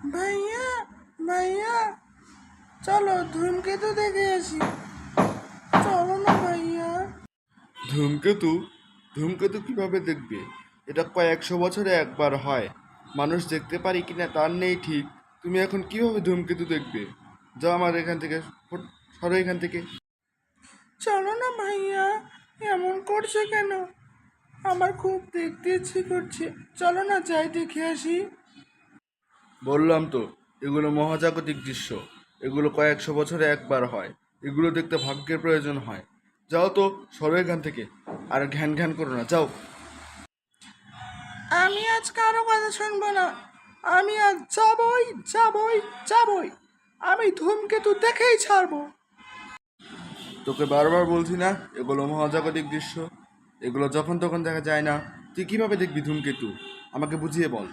ভাইয়া, ভাইয়া, চলো ধূমকেতু দেখে আসি। চলো না ভাইয়া। ধূমকেতু? ধূমকেতু কিভাবে দেখবে? এটা কয়েকশো বছরে একবার হয়। মানুষ দেখতে পারি কিনা তার নেই ঠিক। তুমি এখন কিভাবে ধূমকেতু দেখবে? যাও আমার এখান থেকে, সরো এখান থেকে। চলো না ভাইয়া, এমন করছে কেন? আমার খুব দেখতে ইচ্ছে করছে। চলো না যাই দেখে আসি। বললাম তো, এগুলো মহাজাগতিক দৃশ্য। এগুলো কয়েকশো বছরে একবার হয়। এগুলো দেখতে ভাগ্যের প্রয়োজন হয়। যাও তো, সরো এখান থেকে। আর ঘ্যান ঘ্যান করো না, যাও। আমি আজ কারো কথা শুনবো না। আমি আজ যাবই, যাবই, যাবই। আমি ধূমকেতু দেখেই ছাড়বো। তোকে বারবার বলছি না, এগুলো মহাজাগতিক দৃশ্য। এগুলো যখন তখন দেখা যায় না। তুই কিভাবে দেখবি ধূমকেতু? আমাকে বুঝিয়ে বল।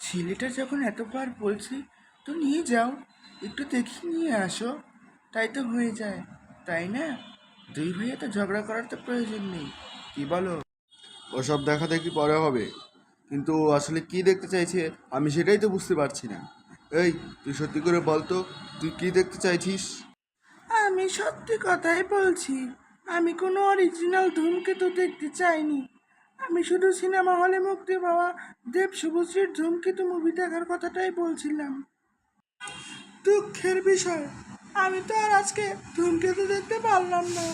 ছেলেটা যখন এতবার বলছে, তো নিয়ে যাও, একটু দেখি নিয়ে আসো, তাই তো হয়ে যায়, তাই না? দুই ভাইয়া তো ঝগড়া করার তো প্রয়োজন নেই, কি বলো? ওসব দেখা দেখি পরে হবে, কিন্তু ও আসলে কি দেখতে চাইছে আমি সেটাই তো বুঝতে পারছি না। এই, তুই সত্যি করে বল তো, তুই কি দেখতে চাইছিস? আমি সত্যি কথাই বলছি। আমি কোনো অরিজিনাল ধূমকেতু দেখতে চাইনি। আমি শুধু সিনেমা হলে মুক্তি পাওয়া দেব শুভশ্রীর ধূমকেতু মুভি দেখার কথাটাই বলছিলাম। দুঃখের বিষয়, আমি তো আর আজকে ধূমকেতু দেখতে পারলাম না।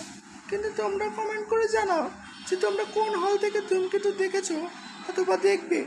কিন্তু তোমরা কমেন্ট করে জানাও যে তোমরা কোন হল থেকে ধূমকেতু দেখেছো অথবা দেখবে।